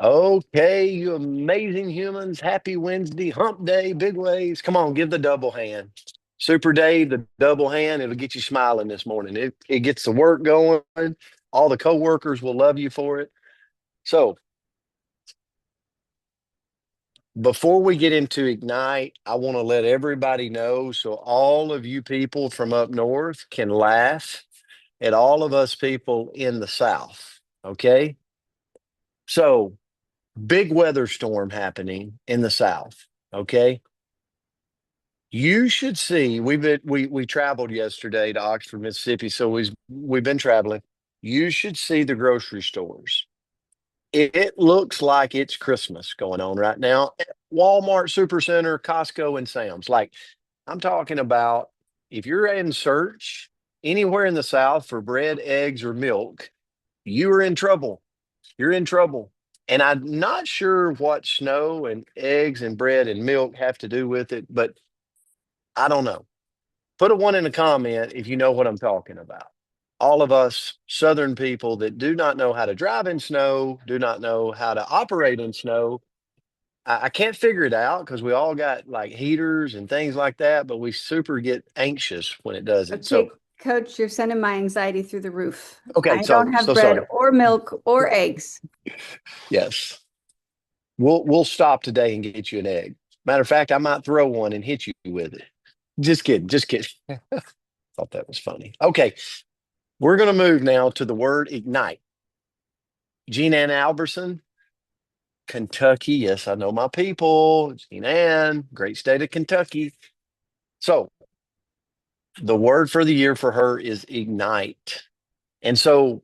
Okay, you amazing humans. Happy Wednesday, hump day, big waves. Come on, give the double hand. Super Dave, the double hand, it'll get you smiling this morning. It gets the work going. All the coworkers will love you for it. So, before we get into Ignite, I want to let everybody know so all of you people from up north can laugh at all of us people in the South. Okay. So, big weather storm happening in the South. Okay. You should see. We traveled yesterday to Oxford, Mississippi, so we've been traveling. You should see the grocery stores. It looks like it's Christmas going on right now. Walmart, Supercenter, Costco, and Sam's. Like I'm talking about if you're in search anywhere in the South for bread, eggs, or milk, you are in trouble. You're in trouble. And I'm not sure what snow and eggs and bread and milk have to do with it, but I don't know. Put a one in the comment if you know what I'm talking about. All of us Southern people that do not know how to drive in snow, do not know how to operate in snow. I can't figure it out because we all got like heaters and things like that, but we super get anxious when it does it. Okay, So, Coach, you're sending my anxiety through the roof. okay, I don't have so bread sorry. or milk or eggs. Yes, we'll stop today and get you an egg. Matter of fact, I might throw one and hit you with it. Just kidding, just kidding. Thought that was funny. Okay, we're going to move now to the word ignite. Jean Ann Alberson, Kentucky. Yes, I know my people. Jean Ann, great state of Kentucky. So the word for the year for her is ignite. And so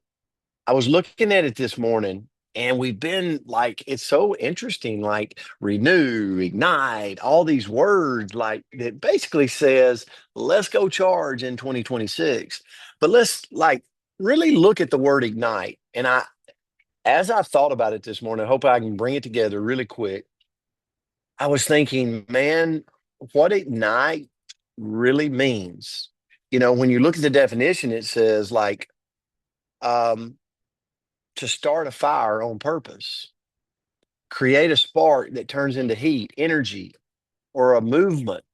I was looking at it this morning and we've been like, it's so interesting, like renew, ignite, all these words like that basically says, let's go charge in 2026. But let's like really look at the word ignite. And as I thought about it this morning, I hope I can bring it together really quick. I was thinking, man, what ignite really means. When you look at the definition, it says like um, to start a fire on purpose, create a spark that turns into heat, energy, or a movement.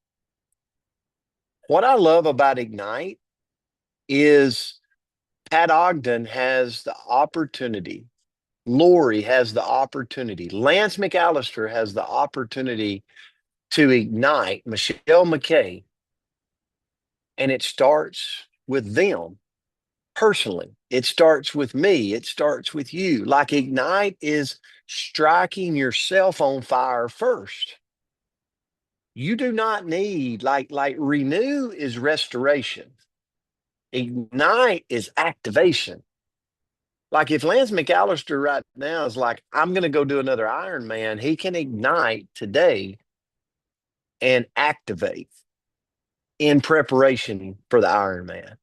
What I love about ignite is Pat Ogden has the opportunity. Lori has the opportunity. Lance McAllister has the opportunity to ignite Michelle McKay, and it starts with them personally. It starts with me. It starts with you. Like ignite is striking yourself on fire first. You do not need like renew is restoration. Ignite is activation. Like if Lance McAllister right now is like, I'm going to go do another Ironman, he can ignite today and activate in preparation for the Ironman.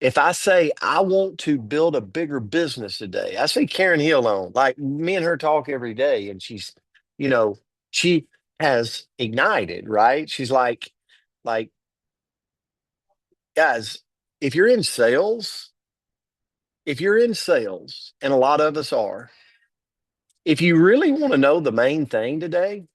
If I say I want to build a bigger business today, I see Karen Hill on, like me and her talk every day, and you know, she has ignited, right? She's like, guys, if you're in sales, if you're in sales, and a lot of us are, if you really want to know the main thing today,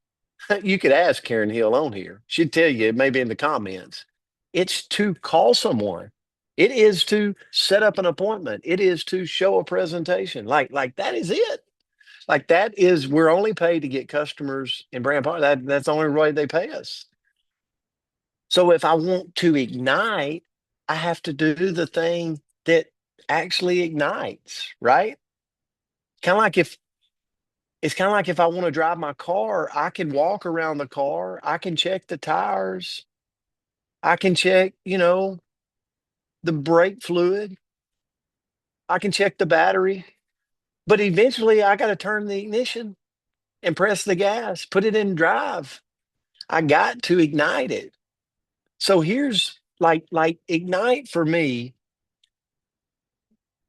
you could ask Karen Hill on here. She'd tell you, maybe in the comments. It's to call someone. It is to set up an appointment. It is to show a presentation. Like that is it. Like that is we're only paid to get customers in Brand Park. That's the only way they pay us. So if I want to ignite, I have to do the thing that actually ignites, right? Kind of like if It's kind of like if I want to drive my car, I can walk around the car, I can check the tires, I can check, the brake fluid, I can check the battery, but eventually I got to turn the ignition and press the gas, put it in drive. I got to ignite it. So here's like ignite for me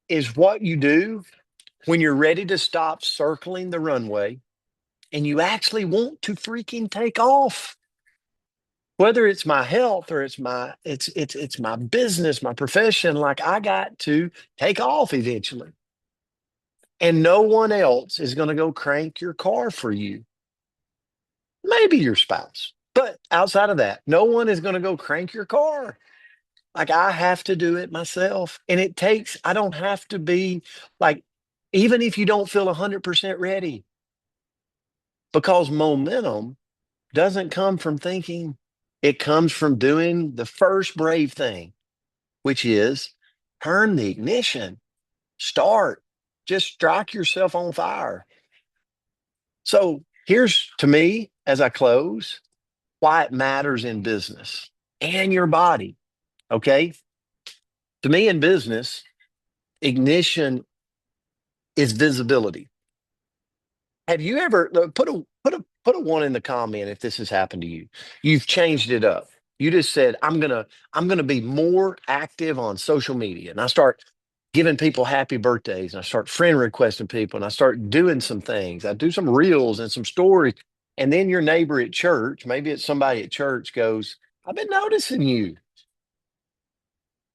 is what you do when you're ready to stop circling the runway and you actually want to freaking take off. Whether it's my health or it's my business, my profession, like I got to take off eventually. And no one else is going to go crank your car for you. Maybe your spouse. But outside of that, no one is going to go crank your car. Like I have to do it myself. And it takes, I don't have to be like, even if you don't feel 100% ready, because momentum doesn't come from thinking, it comes from doing the first brave thing, which is turn the ignition, start, just strike yourself on fire. So here's to me as I close why it matters in business and your body. Okay. To me in business, ignition is visibility. Have you ever put a one in the comment if this has happened to you? You've changed it up. You just said, I'm gonna be more active on social media. And I start giving people happy birthdays and I start friend requesting people and I start doing some things. I do some reels and some stories. And then your neighbor at church, maybe it's somebody at church goes, I've been noticing you.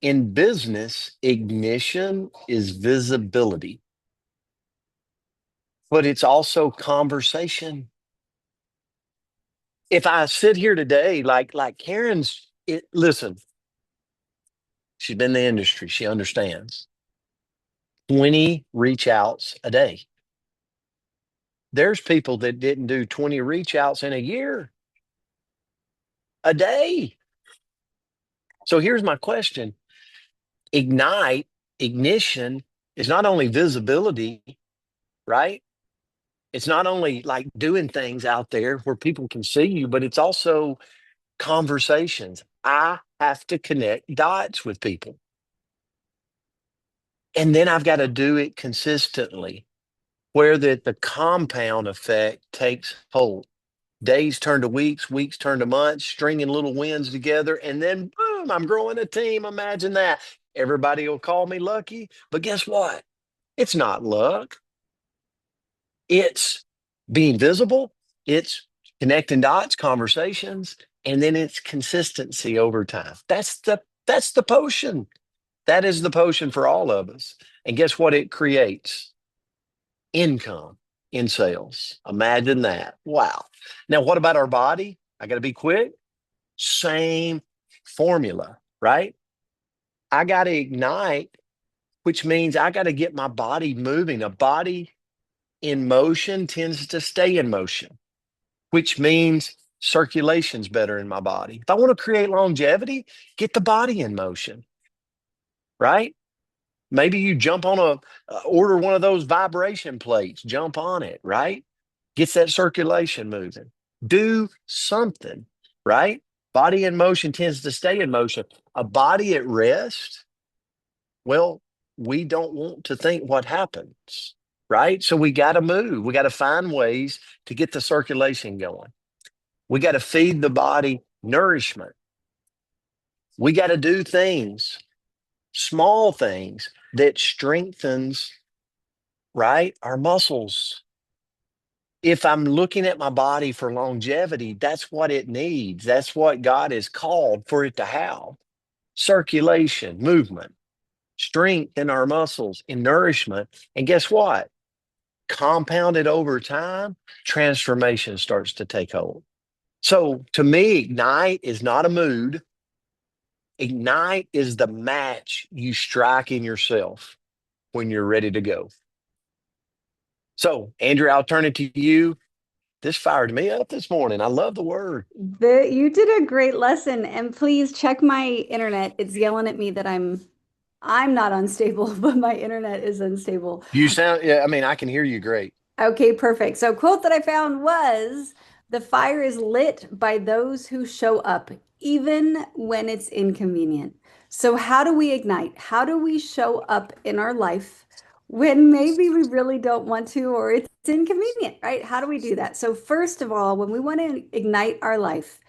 In business, ignition is visibility, but it's also conversation. If I sit here today, like Karen's, listen, she's been in the industry, she understands. 20 reach outs a day. There's people that didn't do 20 reach outs in a year, a day. So here's my question. Ignition is not only visibility, right? It's not only like doing things out there where people can see you, but it's also conversations. I have to connect dots with people. And then I've got to do it consistently where the compound effect takes hold. Days turn to weeks, weeks turn to months, stringing little wins together. And then boom, I'm growing a team. Imagine that. Everybody will call me lucky. But guess what? It's not luck. It's being visible. It's connecting dots, conversations, and then it's consistency over time. That's the potion. That is the potion for all of us. And guess what it creates? Income in sales. Imagine that. Wow. Now, what about our body? I got to be quick. Same formula, right? I got to ignite, which means I got to get my body moving. A body in motion tends to stay in motion, which means circulation's better in my body. If I want to create longevity, get the body in motion, right? Maybe you jump on order one of those vibration plates, jump on it, right? Gets that circulation moving. Do something, right? Body in motion tends to stay in motion. A body at rest, well, we don't want to think what happens, right? So we got to move. We got to find ways to get the circulation going. We got to feed the body nourishment. We got to do things, small things that strengthens, right, our muscles. If I'm looking at my body for longevity, that's what it needs. That's what God has called for it to have. Circulation, movement, strength in our muscles, and nourishment. And guess what? Compounded over time, transformation starts to take hold. So to me, ignite is not a mood. Ignite is the match you strike in yourself when you're ready to go. So, Andrew, I'll turn it to you. This fired me up this morning. I love the word. You did a great lesson, and please check my internet. It's yelling at me that I'm not unstable, but my internet is unstable. You sound, yeah, I mean, I can hear you great. Okay, perfect. So, quote that I found was, "The fire is lit by those who show up, even when it's inconvenient." So, how do we ignite? How do we show up in our life when maybe we really don't want to or it's inconvenient, right? How do we do that? So, first of all, when we want to ignite our life,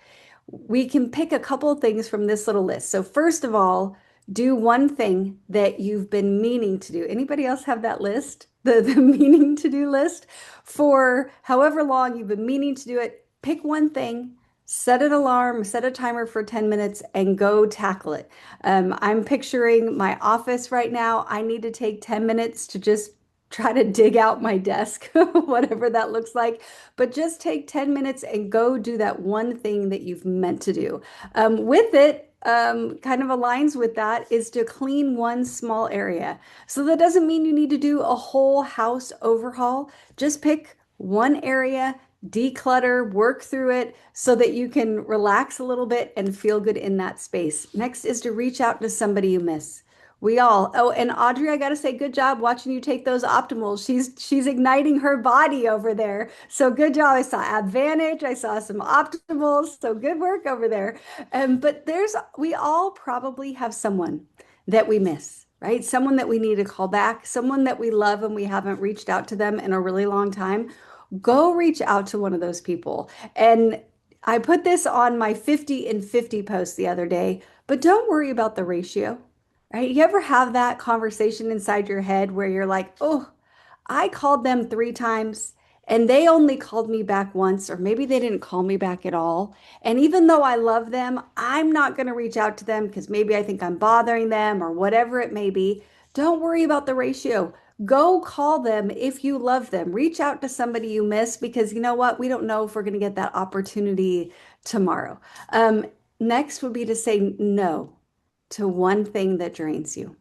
we can pick a couple of things from this little list. So, first of all, do one thing that you've been meaning to do. Anybody else have that list? The meaning to do list for however long you've been meaning to do it. Pick one thing, set an alarm, set a timer for 10 minutes, and go tackle it. I'm picturing my office right now. I need to take 10 minutes to just try to dig out my desk, whatever that looks like. But just take 10 minutes and go do that one thing that you've meant to do. With it, kind of aligns with that is to clean one small area. So that doesn't mean you need to do a whole house overhaul. Just pick one area, declutter, work through it so that you can relax a little bit and feel good in that space. Next is to reach out to somebody you miss. We all. Oh, and Audrey, I gotta say, good job watching you take those optimals. She's igniting her body over there. So good job. I saw Advantage. I saw some optimals. So good work over there. But we all probably have someone that we miss, right? Someone that we need to call back, someone that we love and we haven't reached out to them in a really long time. Go reach out to one of those people. And I put this on my 50 and 50 post the other day, but don't worry about the ratio. Right? You ever have that conversation inside your head where you're like, oh, I called them 3 times and they only called me back once, or maybe they didn't call me back at all. And even though I love them, I'm not going to reach out to them because maybe I think I'm bothering them or whatever it may be. Don't worry about the ratio. Go call them if you love them. Reach out to somebody you miss because you know what? We don't know if we're going to get that opportunity tomorrow. Next would be to say no to one thing that drains you.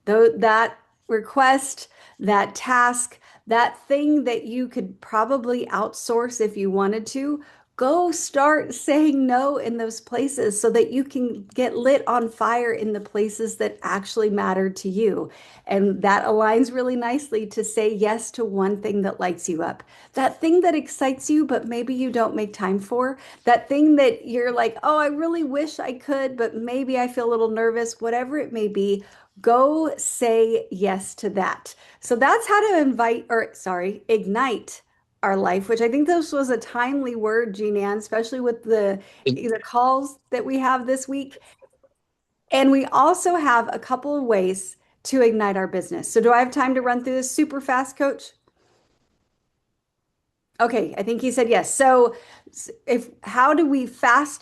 Though that request, that task, that thing that you could probably outsource if you wanted to, go start saying no in those places so that you can get lit on fire in the places that actually matter to you. And that aligns really nicely to say yes to one thing that lights you up. That thing that excites you, but maybe you don't make time for. That thing that you're like, oh, I really wish I could, but maybe I feel a little nervous, whatever it may be. Go say yes to that. So that's how to ignite our life, which I think this was a timely word, Jean Ann, especially with the calls that we have this week. And we also have a couple of ways to ignite our business. So do I have time to run through this super fast, Coach? Okay, I think he said yes. So how do we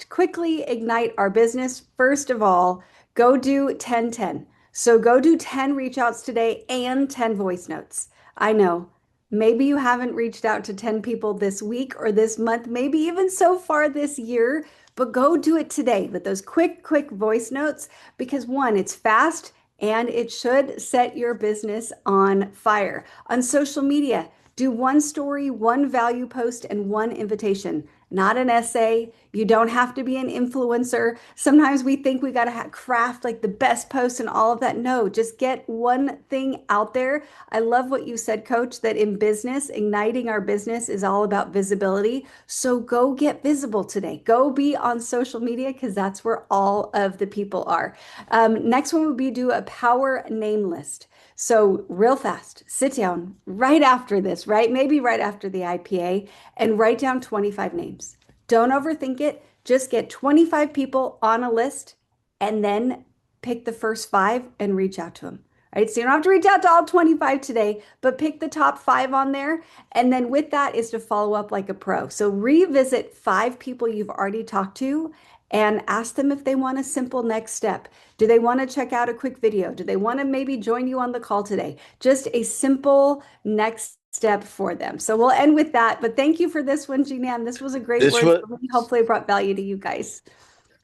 quickly ignite our business? First of all, go do 10-10. So go do 10 reach outs today and 10 voice notes. I know maybe you haven't reached out to 10 people this week or this month, maybe even so far this year, but go do it today with those quick voice notes because one, it's fast and it should set your business on fire. On social media, do one story, one value post, and one invitation, not an essay. You don't have to be an influencer. Sometimes we think we got to craft like the best post and all of that. No, just get one thing out there. I love what you said, Coach, that in business, igniting our business is all about visibility. So go get visible today. Go be on social media because that's where all of the people are. Next one would be do a power name list. So real fast, sit down right after this, right? Maybe right after the IPA and write down 25 names. Don't overthink it. Just get 25 people on a list and then pick the first 5 and reach out to them. Right? So you don't have to reach out to all 25 today, but pick the top 5 on there. And then with that is to follow up like a pro. So revisit 5 people you've already talked to and ask them if they want a simple next step. Do they want to check out a quick video? Do they want to maybe join you on the call today? Just a simple next step for them. So we'll end with that. But thank you for this one, Jean Ann. This was a great word. Hopefully it brought value to you guys.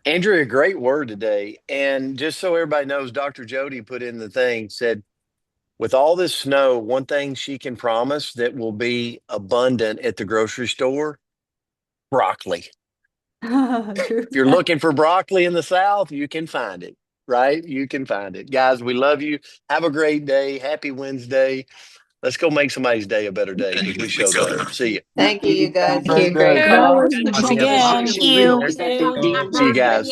Andrea, great word today. And just so everybody knows, Dr. Jody put in the thing, said, with all this snow, one thing she can promise that will be abundant at the grocery store, broccoli. If you're looking for broccoli in the South, you can find it, right? You can find it. Guys, we love you. Have a great day. Happy Wednesday. Let's go make somebody's day a better day because we showed up. See you. Thank you, you guys. Thank you. Great call. call. Thank you. See you guys.